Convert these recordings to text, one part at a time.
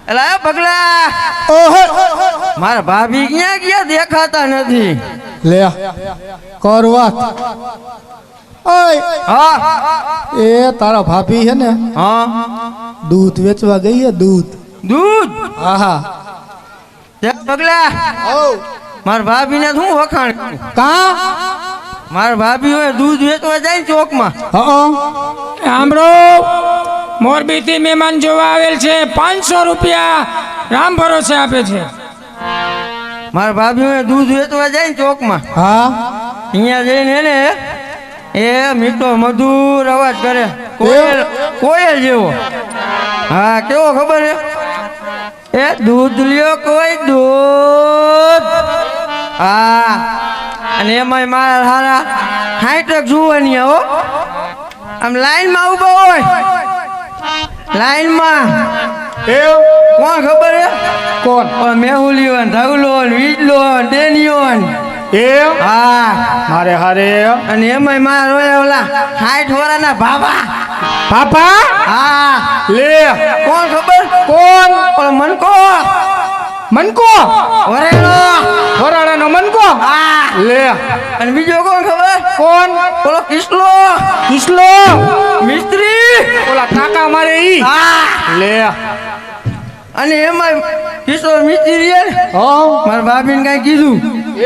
એલા પગલા મારા ભાભી ક્યાં ગયા દેખાતા નથી લે કર વાત ઓય હા એ તારા ભાભી છે ને હા દૂધ વેચવા ગઈ છે દૂધ દૂધ આહા પગલા મારા ભાભી ને શું વખાણ કા મારા ભાભી હોય દૂધ વેચવા જાય ચોકમાં હા આમરો મોરબી થી મહેમાન જોવા આવેલ છે 500 રૂપિયા રામ ભરોસે આપે છે મારા ભાભી હોય દૂધ વેચવા જાય ચોકમાં હા અહીંયા જઈને ને એ મીઠો મધુર અવાજ કરે કોયલ કોયલ જેવો હા કેવો ખબર છે એ દૂધ લ્યો કોઈ દૂધ હા અને એમાંય મારા હારા 60 જુવાની હો આમ લાઈનમાં ઉભો હોય લાઈનમાં કોણ ખબર હે કોણ મેહુલિયો ધગલો વીજલો ડેનિયો એ હા મારે હારે અને એમાંય મારા રોયા ઓલા 60 વર્ષના બાબા પાપા હા લે કોણ ખબર કોણ પણ મનકો મનકો વરેલો વરાડાનો મનકો હા લે અને બીજો કોણ ખબર કોણ ઓલો કિસલો કિસલો મિસ્ત્રી ઓલા કાકા મારે ઈ હા લે અને એમાં કિશોર મિસ્ત્રી રે હા મારા ભાભીને કઈ કીધું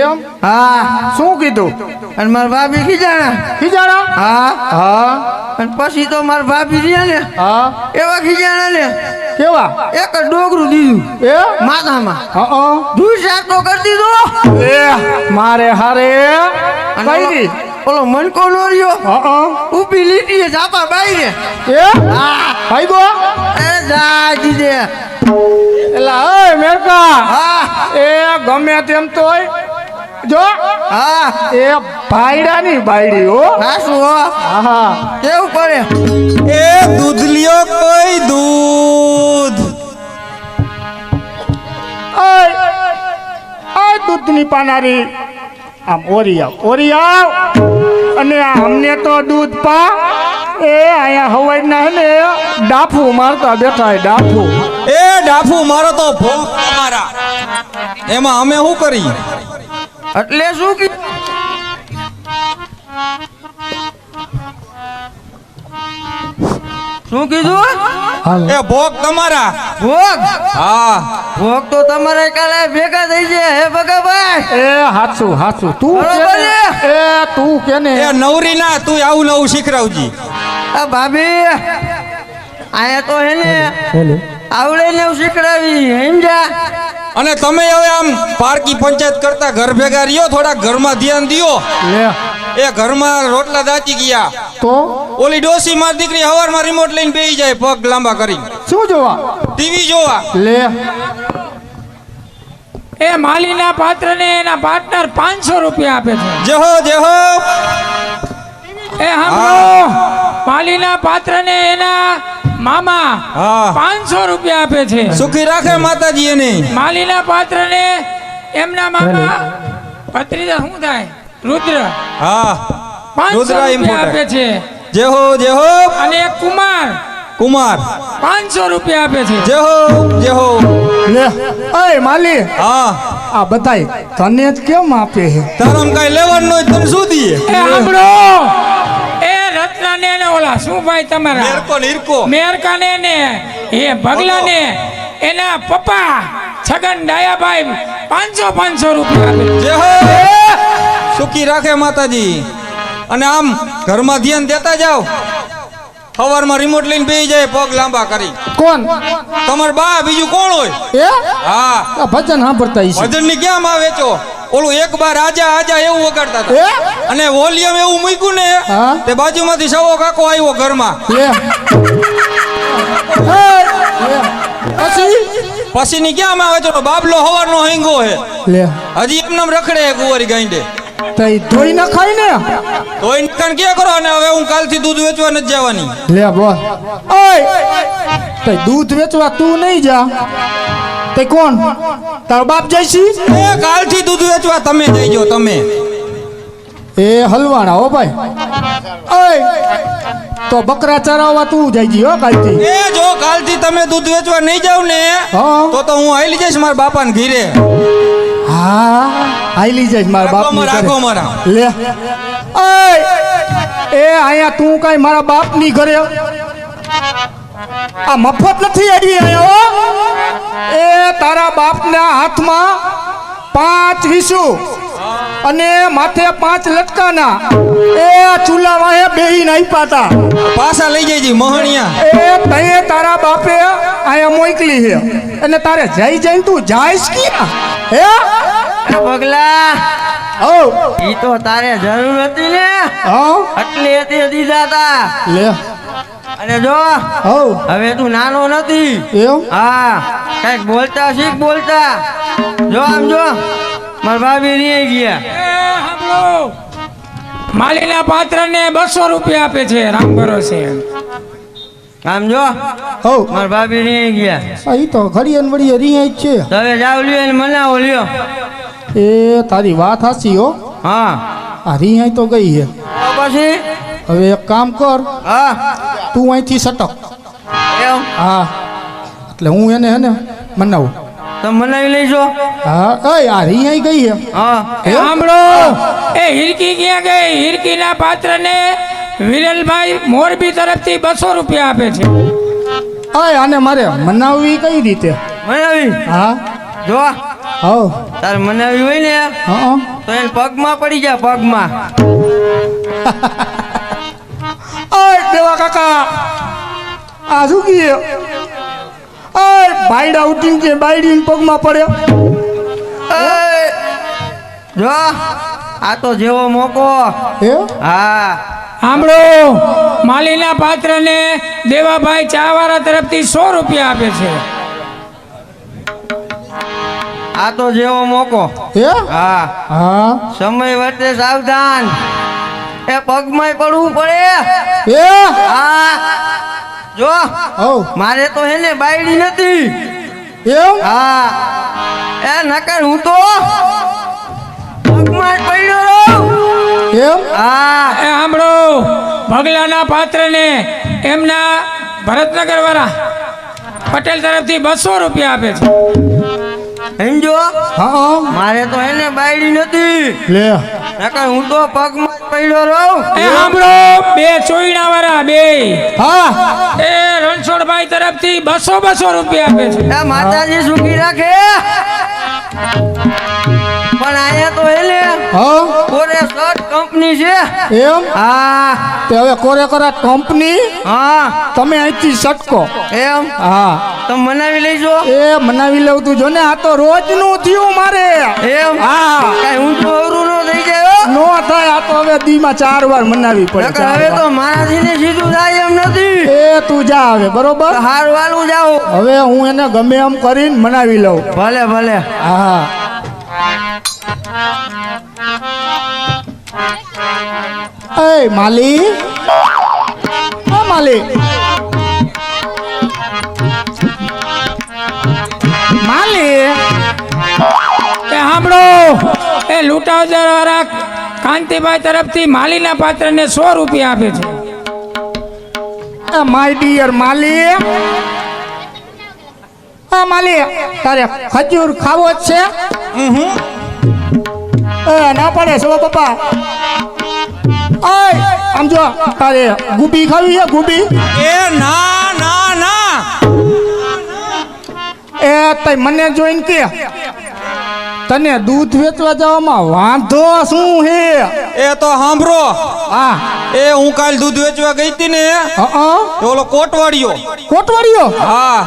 એમ હા શું કીધું અને મારા ભાભી ખીજાણા ખીજાણા હા હા અને પછી તો મારા ભાભી રહ્યા ને હા એવા ખીજાણા ને કેવા એક જ ડોગરું દીધું એ માથામાં હા દૂધ શાક તો કરી દીધો એ મારે હારે અને કઈ દી ઓલો મનકો નો રહ્યો હા ઊભી લીટી ઝાપા બાઈ એ હા ભાઈ ગો એ જા દીધે એલા ઓય મેરકા હા એ ગમે તેમ તોય જો હા એ ભાઈડાની બાયડી હો હાસુ હો આહા કેવું પડે એ દૂધ લ્યો કોઈ દૂધ ઓય ઓય દૂધની પાનારી આમ ઓરી આવ અને અમને તો દૂધ પા એ અહીંયા હવાઈ ના હે ને ડાફુ મારતા બેઠા હે ડાફુ એ ડાફુ મારો તો ભોગ તમારા એમાં અમે શું કરી એટલે શું કીધું શું કીધું એ ભોગ તમારા ભોગ હા ભોગ તો તમારે કાલે ભેગા થઈ જાય હે ભગાભાઈ એ હાચું તું બરોબર કેને? છે? એ તું કેને એ નવરી ના તું આવું નવું શીખરાવજી આ ભાભી આયા તો હે ને આવડે ને શીખડાવી સમજા અને તમે હવે આમ પારકી પંચાયત કરતા ઘર ભેગા રહ્યો થોડા ઘરમાં ધ્યાન દિયો લે એ ઘરમાં રોટલા દાચી ગયા તો ઓલી ડોસી માર દીકરી હવારમાં રિમોટ લઈને બેસી જાય પગ લાંબા કરી શું જોવા ટીવી જોવા લે એ માલીના પાત્રને એના પાર્ટનર 500 રૂપિયા આપે છે જેહો જેહો એ સાંભળો માલીના પાત્રને એના મામા હા 500 રૂપિયા આપે છે સુખી રાખે માતાજી એને માલીના પાત્રને એમના મામા ભત્રીજા શું થાય રુદ્ર હા 500 રુદ્ર રૂપિયા ઇમ્પોર્ટર. આપે છે જેહો જેહો અને એક કુમાર કુમાર 500 રૂપિયા આપે છે જેહો જેહો લે ઓય માલી હા આ બતાય તને જ કેમ આપે છે તારામ કઈ લેવાનું હોય તને શું દઈએ એ સાંભળો એ રત્નાને ને ઓલા શું ભાઈ તમારા મેરકો નિરકો મેરકાને ને એ ભગલાને એના પપ્પા છગન ડાયાભાઈ 500 રૂપિયા આપે છે. જેહો સુખી રાખે માતાજી અને આમ ઘરમાં ધ્યાન દેતા જાવ સવારમાં રિમોટ લઈને બેસી જાય પગ લાંબા કરી કોણ તમાર બા બીજું કોણ હોય એ હા આ ભજન સાંભળતા હશે ભજન ની ક્યાં માં વેચો ઓલું એક બાર આજા આજા એવું વગાડતા એ હતા અને વોલ્યુમ એવું મૂક્યું ને હા. તે બાજુમાંથી સવો કાકો આવ્યો ઘરમાં લે પછી પછી ની ક્યાં માં વેચો બાબલો હવારનો હેંગો હે લે હજી એમને રખડે હે કુંવારી ગાંડે તઈ ધોઈ ન ખાય ને તો ઇન્કન ક્યાં કરો અને હવે હું કાલથી દૂધ વેચવા નથી જવાની લે બોલ ઓય તઈ દૂધ વેચવા તું નહીં જા તે કોણ તારો બાપ જઈશી એ કાલથી દૂધ વેચવા તમે જઈજો તમે એ હલવાણા હો ભાઈ. ઓય તો બકરા ચરાવવા તું જઈ જી હો કાલથી. એ જો કાલથી તમે દૂધ વેચવા નહીં જાવ ને હા. તો હું હાલી જઈશ મારા બાપાને ઘીરે. હા હાલી જઈશ મારા બાપ રાખો મારા. લે ઓય એ આયા તું કઈ મારા બાપ ની ઘરે આ મફત નથી આવી આયો. એ તારા બાપના હાથમાં 5 વિસુ અને માથે 5 લટકાના એ ચૂલા વાહે બેહીને આપ્યા તા. પાછા લઈ જઈજી મહણિયા. એ તઈએ તારા બાપે આયા મોકલી છે અને તારે જઈ જઈને તું જાઈશ ક્યાં હે? એ પગલા ઓ ઈ તો તારે જરૂર હતી ને હા એટલે તે દીધા તા. લે અને જો ઓ હવે તું નાનો નથી. એમ હા કઈક બોલતા શીખ બોલતા. જો આમ જો મારા ભાભી નહીં ગયા. એ સાંભળો, માલીના પાત્રને 200 રૂપિયા આપે છે રામ ભરોસે. આમ જો ઓ મારા ભાભી નહીં ગયા. ઈ તો ઘડીએ ને વળીએ રીયા જ છે. તો હવે જાવ લ્યો ને મનાવો લ્યો. એ તારી વાત હાચી હો. હા આ રીયા તો ગઈ છે. તો પછી હવે એક કામ કર હા તું અહીંથી સટક. એમ હા એટલે હું એને હે ને મનાવું. તમે મનાવી લઈશો. હા ઓય આ રીયા ગઈ છે. હા એ સાંભળો, એ હિરકી ક્યાં ગઈ? હિરકીના પાત્રને વિરલભાઈ મોરબી તરફથી 200 રૂપિયા આપે છે. ઓય આને મારે મનાવવી કઈ રીતે? મનાવી હા જો હો તારે મનાવી હોય ને હા તો એને પગમાં પડી જા પગમાં. ઓય દેવા કાકા આ શું કીએ? ઓય બાયડા ઉઠીને કે બાયડીને પગમાં પડ્યો. એ, જો આ તો જેવો મોકો. હે હા સાંભળો, માલીના પાત્રને દેવાભાઈ ચાવાળા તરફથી 100 રૂપિયા આપે છે. આ તો જેવો મોકો. હે હા હા સમય વર્તે સાવધાન. એ પગમાં પડવું પડે. હે હા જો હો મારે તો હે ને બાયડી નથી. એમ હા એ નકર હું તો પગમાં જ પડ્યો રહું. એમ હા એ સાંભળો, ભગલાના પાત્રને એમના ભરતનગર વાળા પટેલ તરફથી 200 રૂપિયા આપે છે. સમજો હા મારે તો હે ને બાયડી નથી. લે નકર હું તો પગમાં જ પડ્યો રહું. એ સાંભળો, 2 ચોઈણા વાળા 2 હા એ રણછોડભાઈ તરફથી 200 રૂપિયા આપે છે. એ માતાજી સુખી રાખે. પણ અહીંયા તો હે ને હા કોરે શર્ટ કંપની છે. એમ હા તે હવે કોરે કરા કંપની હા તમે અહીંથી સટકો. એમ હા તમે મનાવી લઈશો. એ મનાવી લઉં તું જો ને આ તો રોજનું થયું મારે. એમ હા કઈ હું તો અવરું નો થઈ જાય હો. નો થાય આ તો હવે દીમાં 4 વાર મનાવી પડે. નકર 4 હવે વાર. તો મારાથી ને સીધું થાય એમ નથી. એ તું જા હવે બરોબર. હાર વાલું જાઓ. હવે હું એને ગમે એમ કરીને મનાવી લઉં. ભલે ભલે. હા એ માલી ઓ માલી માલી એ સાંભળો, એ લૂંટાવદાર વાળા કાંતિભાઈ તરફથી માલીના પાત્રને 100 રૂપિયા આપે છે. માય ડિયર માલી હા માલી તારે ખજૂર ખાવો જ છે? એ ના પડે સો પપ્પા. ઓય આમ જો તારે ગુબી ખાવી છે ગુબી? એ ના ના ના. એ તઈ મને જોઈને કે તને દૂધ વેચવા જવામાં વાંધો શું હે? એ તો સાંભળો, હા એ હું કાલ દૂધ વેચવા ગઈ હતી ને તો ઓલો કોટવાડિયો કોટવાડીયો હા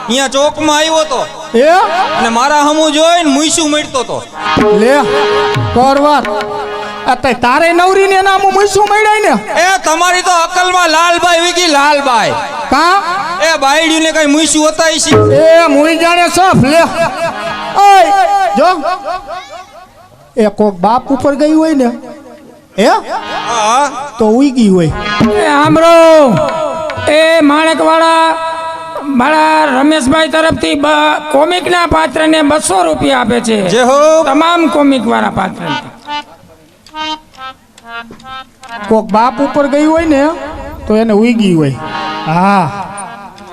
અહીંયા ચોકમાં આવ્યો તો એ અને મારા હમું જોઈને મુઈસું મળતો તો. લે કર વાત. આ તઈ તારે નવરી ને નામ મૂસું મળ્યા ને એ તમારી તો અકલમાં લાલભાઈ વીગી લાલભાઈ. કા એ બાયડીને કઈ મુઈસું હતા છે. એ મુઈ જાણે સફ લે. ઓય જો એ કોક બાપ ઉપર ગઈ હોય ને હે હા તો ઉઈ ગઈ હોય. એ સાંભળો, એ માણેકવાળા મારા રમેશભાઈ તરફથી કોમિકના પાત્રને 200 રૂપિયા આપે છે. જે હો તમામ કોમિક વાળા પાત્ર. કોક બાપ ઉપર ગઈ હોય ને તો એને ઉઈ હોય. હા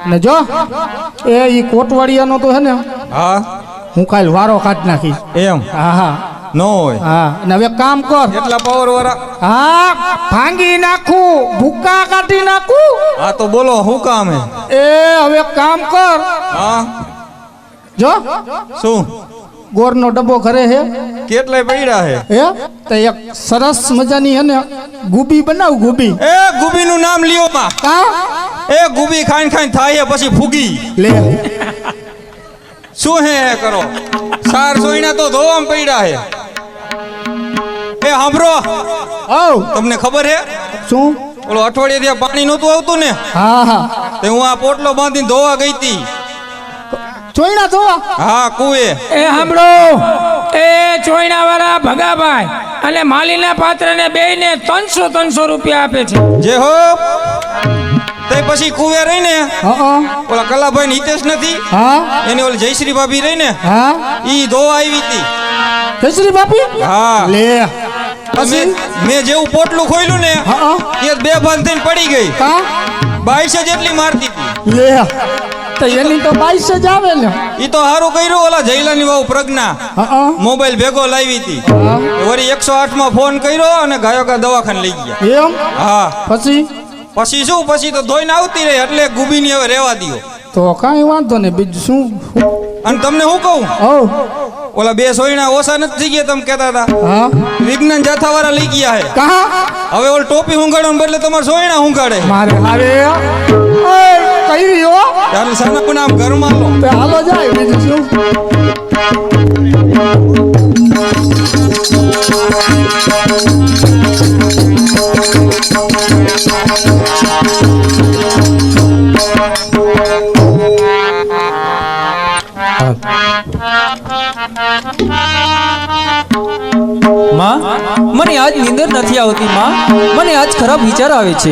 ને જો એ ઈ કોટવાડિયાનો તો હે ને હા હું કાલ વારો કાઢ નાખીશ. એમ હા હા ન હોય. હા ને હવે કામ કર. એટલા પાવર વાળા. હા ભાંગી નાખું, ભૂકા કાઢી નાખું. હા તો બોલો શું કામ હે? એ હવે કામ કર. હા જો શું ગોરનો ડબ્બો ઘરે હે કેટલાય પડ્યા હે? હે તો એક સરસ મજાની હે ને ગુબી બનાવ. ગુબી એ ગુબી નું નામ લ્યો માં. કા એ ગુબી ખાઈને ખાઈને થાય પછી ફૂગી. લે શું હે એ કરો? સાર સોઈના તો ધોવામ પડ્યા હે. એ હાંભળો, આવ તમને ખબર હે શું? ઓલો અઠવાડિયે ત્યાં પાણી નહોતું આવતું ને, હા હા તે હું આ પોટલો બાંધીને ધોવા ગઈ હતી. ચોઈના ધોવા. હા કુએ. એ સાંભળો, એ ચોઈના વાળા ભગાભાઈ અને માલીના પાત્રને બેયને 300 રૂપિયા આપે છે. જે હો તે પછી કુવે રહીને હા ઓલા કલાભાઈ ને હિતેશ નથી, હા એની ઓલી જયશ્રી ભાભી રહીને હા ઈ ધોવા આવી હતી. જયશ્રી બાપી. હા લે મેં જેવું પોટલું ખોલ્યું ને હા એ બે ભાન થઈને પડી ગઈ. કા 22 જેટલી મારતી હતી. લે તો એની તો 22 જ આવે ને. ઈ તો હારું કર્યું ઓલા જયલાની વાવ પ્રજ્ઞા હા મોબાઈલ ભેગો લાવી હતી. વળી 108 માં ફોન કર્યો અને ગાયો દવાખાને લઈ ગયા. એમ હા પછી પછી શું, પછી તો ધોઈને આવતી રહી એટલે ગુબીની હવે રહેવા દ્યો. તો કાંઈ વાંધો નહીં. બીજું શું? અને તમને હું કહું, ઓ ઓલા બે સોયણા ઓછા નથી થઈ ગયા તમે કહેતા હતા, હા વિજ્ઞાન જાથાવાળા લઈ ગયા હે. કા હવે ઓલ ટોપી હુંગાડવા બદલે તમારે સોયણા હુંગાડે. મારે હારે ઓય કઈ રહ્યો ત્યારે સાના નામ ઘરમાં લો. તે હાલો જાય. બીજું શું? માં મને આજ નીંદર નથી આવતી. માં મને આજ ખરાબ વિચાર આવે છે.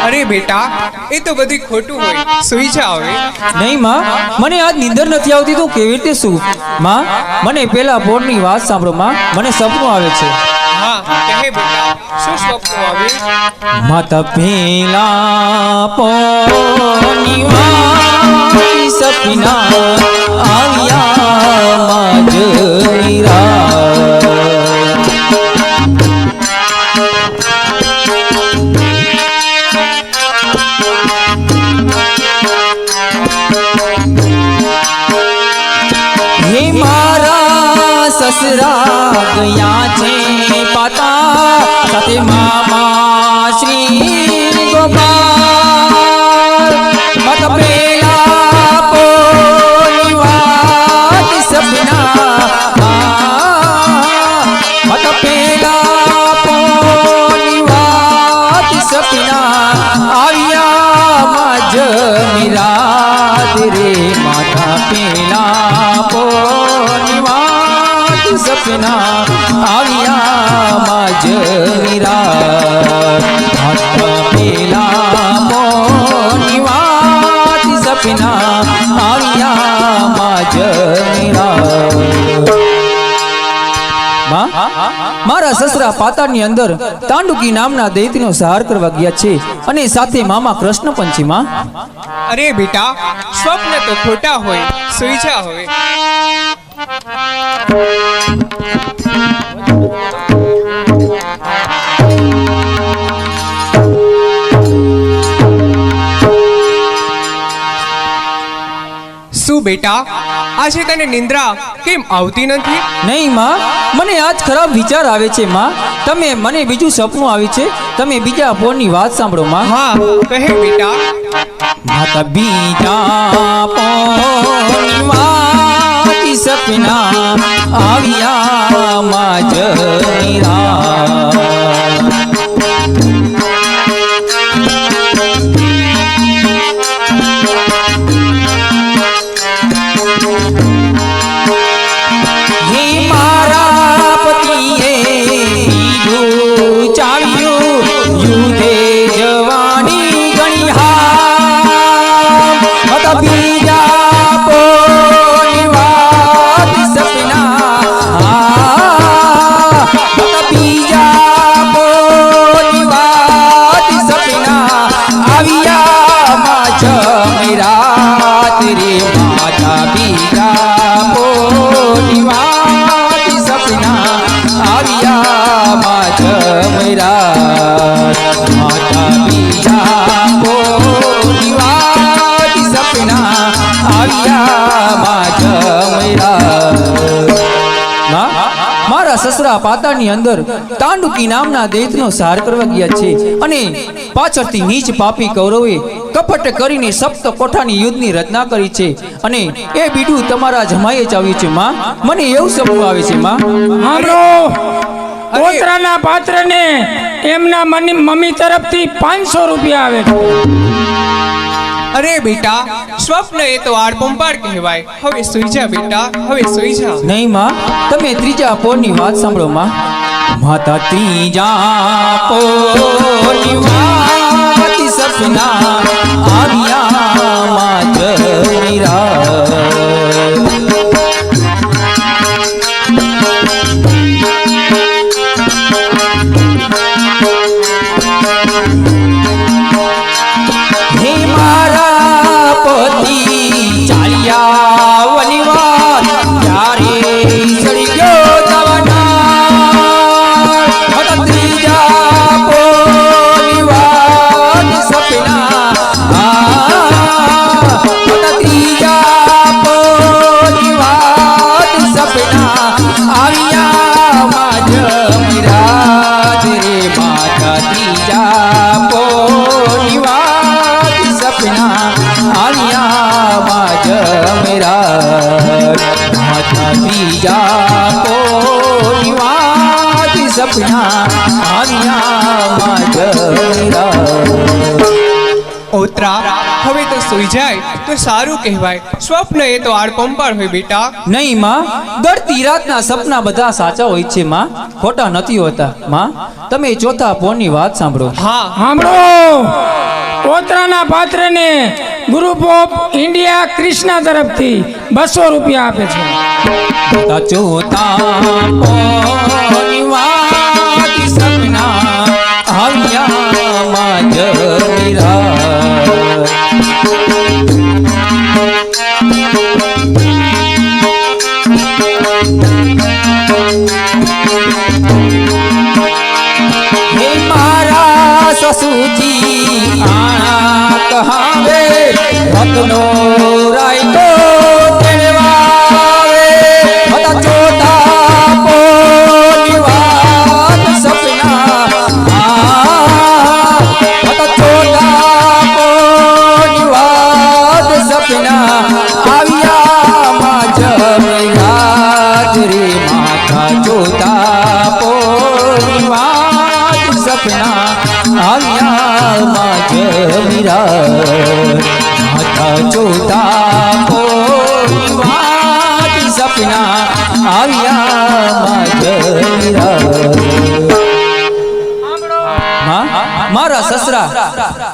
અરે બેટા, એ તો બધું ખોટું હોય, સુઈ જા હવે. નહીં માં, મને આજ નીંદર નથી આવતી તો કેવી રીતે શું? માં મને પેલા બોર્ડની વાત સાંભળો. માં મને સપનું આવે છે. હા કહે બેટા, શું સ્વપ્ન આવે? માતા પેલા પોની વાઈ સપના આવ્યા માજરા. હે મારા સસરા ગયા છે પાતા સાથે મામા શ્રી ગોપાલ. મત પેલા પોની વાત સપના, મત પેલા પોની વાત સપના આવ્યા માજ મિરાત રે. માતા પેલા પોની વાત સપના આવ્યા માજ મિરાત. માતા પેલા પોની વાત સપના આવ્યા માજ મિરાત. માં મારા સસરા પાતાળની અંદર તાંડુકી નામના દૈત્યનો સહાર કરવા ગયા છે અને સાથે મામા કૃષ્ણ પણ છે. માં અરે બેટા, સ્વપ્ન તો ખોટા હોય, સુઈ જા હવે. શું બેટા, આજે તને નિંદ્રા કેમ આવતી નથી? નહીં માં, મને આજ ખરાબ વિચાર આવે છે. માં તમે મને બીજું સપનું આવ્યું છે, તમે બીજા પોરની વાત સાંભળો. માં હા કહે બેટા. માતા બીજા પોરની વાત સપના આવ્યા માજ મિરાત. હે મારા પતિએ કીધું ચાવ્યું યુધે જવાની ગણી હા. મત બીજા પોની વાત સપના, મત બીજા માં, મારા સસરા પાતાળની અંદર તાંડુકી નામના દૈત્યનો સંહાર કરવા ગયા છે અને પાછળથી નીચ પાપી કૌરવે કપટ કરીને સપ્ત કોઠાની યુદ્ધની રચના કરી છે અને એ બીડું તમારા જમાઈએ જ આવ્યું છે માં. મને એવું સપનું આવે છે માં. સાંભળો, પોતરાના પાત્રને એમના મમ્મી તરફથી 500 રૂપિયા આવે છે. અરે બેટા, સ્વપ્ન એ તો આડપંપાડ કહેવાય. હવે સૂઈ જા બેટા, હવે સૂઈ જા. નહીં માં, તમે ત્રીજા પોરની વાત સાંભળો માં. માતા ત્રીજા પોરની વાત સપના આવ્યા માં જમીરા. હે મારા પતિ ચાલ્યા વનવાસ, ત્યારે સડી ગયો તવના ત્રીજા પોની વાત સપના. ત્રીજા પોની વાત સપના આવ્યા માં જમીરાજ રે. માતા ત્રીજા પોની વાત સપના આવ્યા માં જમીરાજ. માતા ત્રીજા પોની વાત સપના આવ્યા માં જમીરાજ. ઓતરા, હવે તો સૂઈ જાય તો સારું કહેવાય. સ્વપ્ન એ તો આડપંપાડ હોય બેટા. નહીં માં, ગળતી રાતના સપના બધા સાચા હોય છે માં, ખોટા નથી હોતા માં. તમે ચોથા પોરની વાત સાંભળો. હા, સાંભળો, પોતરાના પાત્રને ગ્રુપ ઓફ ઇન્ડિયા કૃષ્ણા તરફથી 200 રૂપિયા આપે છે. ચોથા પોરની વાત સપના આવ્યા માં જમીરાજ. હે મારા સસુજી આણા કહાવે, રત્નો રાયતો તેડવાવે. હતા ચોથા પોની વાત સપના. હતા ચોથા પોની વાત સપના આવ્યા માં જમીરાજ રે. માતા ચોથા પોની વાત સપના આવ્યા માં જમીરાજ. માતા ચોથા પોની વાત સપના આવ્યા માં જમીરાજ. માં, મારા સસરા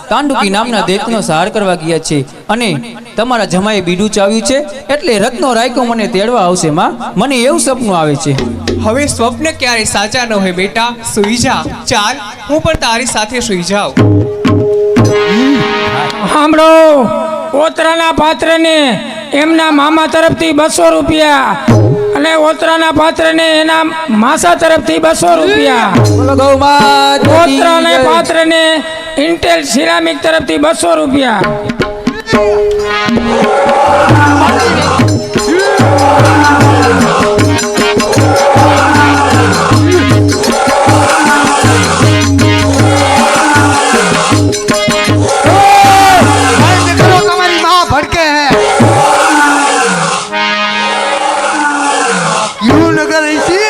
તાંડુકી નામના દૈત્યનો સંહાર કરવા ગયા છે અને તમારા જમાએ બીડું ચાવ્યું છે એટલે રત્નો રાયકો મને તેડવા આવશે માં. મને એવું સપનું આવે છે. હવે સ્વપ્ન ક્યારે સાચા ન હોય બેટા. સૂઈ જા. ચાલ, હું પણ તારી સાથે સૂઈ જાઉં. સાંભળો, પોતરાના પાત્રને એમના મામા તરફથી 200 રૂપિયા અને ઓતરાના પાત્રને એના માસા તરફથી 200 રૂપિયા. બોલો ગૌ માત કી પોતરાને જય. પાત્રને ઇન્ટેલ સિરામિક તરફથી 200 રૂપિયા. તમારી માં ભડકે હે. ક્યું નગર છે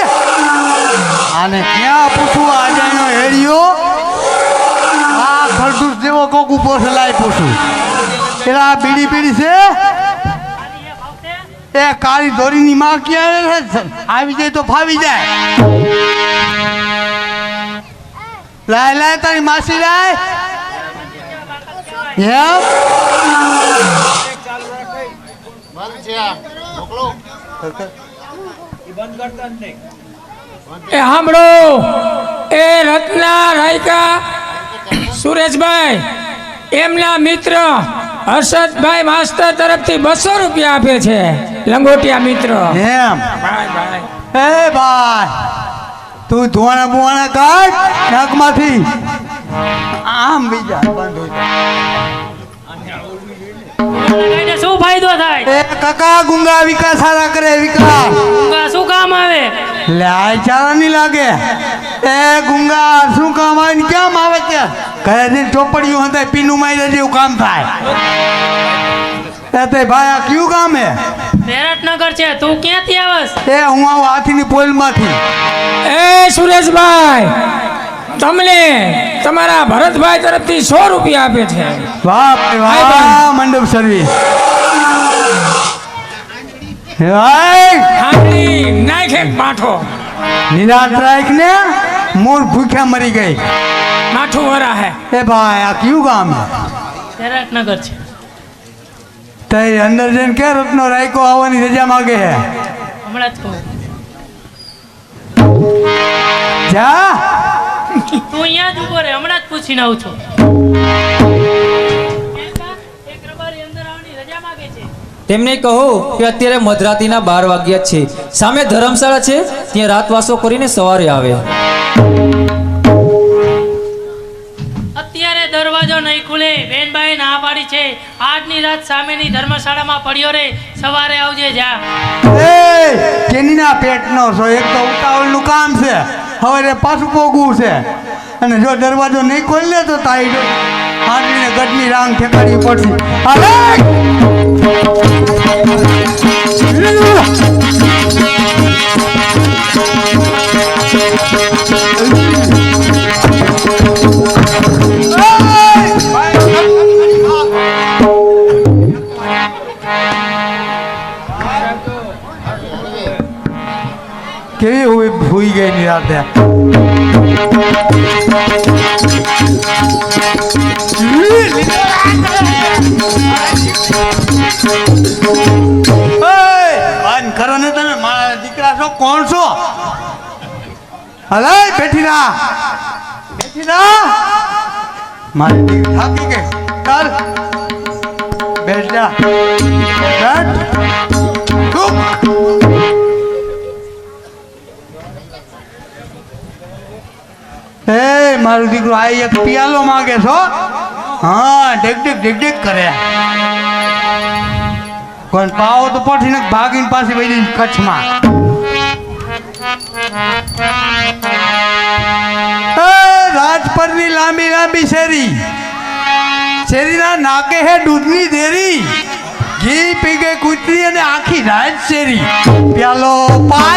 આને ક્યાં પૂછું? આજાનો હેડિયો આ ખરડૂસ જેવો કોક ઉભો છે. લાઈ પૂછું પેલા બીડી પીડી છે એ કાળી દોરીની માં ક્યાં છે? આવી જાય તો ફાવી જાય. લાય લાય તારી માસી લાય. એમ એ સાંભળો, એ રત્ના રાયકા સુરેશભાઈ એમના મિત્ર હર્ષદભાઈ માસ્તર તરફથી 200 રૂપિયા આપે છે. લંગોટિયા મિત્ર. એમ ભાઈ ભાઈ એ ભાઈ તું ધોવાણા બુવાણા કાઢ નાકમાંથી. આમ બીજા બંધ હોય એને શું ફાયદો થાય. એ કાકા ગુંગા વિકાસ સારા કરે વિકાસ. ગુંગા શું કામ આવે? લે આ ચારા નહીં લાગે. એ ગુંગા શું કામ આવે ને કેમ આવે કે ઘરે જઈને ચોપડીયું હતા પીનું મારી જેવું કામ થાય. એ તે ભાઈ આ કયું કામ હે? વિરાટનગર છે. તું ક્યાંથી આવસ? એ હું આવું હાથીની પોલમાંથી. એ સુરેશભાઈ, તમને તમારા ભરતભાઈ તરફથી 100 રૂપિયા આપે છે. વાહ ભાઈ વાહ મંડપ સર્વિસ. હે ભાઈ આંગળી નાખે પાઠો, નિરાશ રાખ ને મોર ભૂખ્યા મરી ગઈ. માઠું વરા હે. એ ભાઈ આ કયું કામ હે? વિરાટનગર છે. તે અંદર જઈને કે રત્નો રાયકો આવવાની રજા માગે હે. હમણાં જ કહું. જા તું અહીંયા જ ઉભો રહે. હમણાં જ પૂછીને આવું છું. એક રબારી અંદર આવવાની રજા માંગે છે. તેમને કહો કે અત્યારે મધરાતીના 12 વાગ્યા છે. સામે ધર્મશાળા છે, ત્યાં રાતવાસો કરીને સવારે આવે. અત્યારે દરવાજો નહીં ખુલે. બેનબાઈ ના પાડી છે. આજની રાત સામેની ધર્મશાળામાં પડ્યો રે. સવારે આવજે. જા. એ કેનીના પેટનો છો. એક તો ઉતાવળનું કામ છે, હવે પાછું પોગવું છે. અને જો દરવાજો નહીં ખોલે તો તાઈ હાંડીને ગઢની રાંગ ઠેકાડી પડશે. અરે કેવી હુઈ ગઈ ની રાતે. બંધ કરો ને તમે. મારા દીકરા છો? કોણ છો? હલે બેઠી ના બેઠી ના. મારી દીકરી થાકી ગઈ. ચાલ બેઠ જા. બેઠ. એ મારું દીકરો આ એક પિયાલો માંગે છો? હા ઢેક કરે. કોઈ પાવો તો પઠી ને ભાગીને પાછી વહી કચ્છમાં. રાજપરની લાંબી લાંબી શેરી, શેરીના નાકે હે દૂધની દેરી. ઘી પી ગઈ કૂતરી અને આખી રાત શેરી. પ્યાલો પાય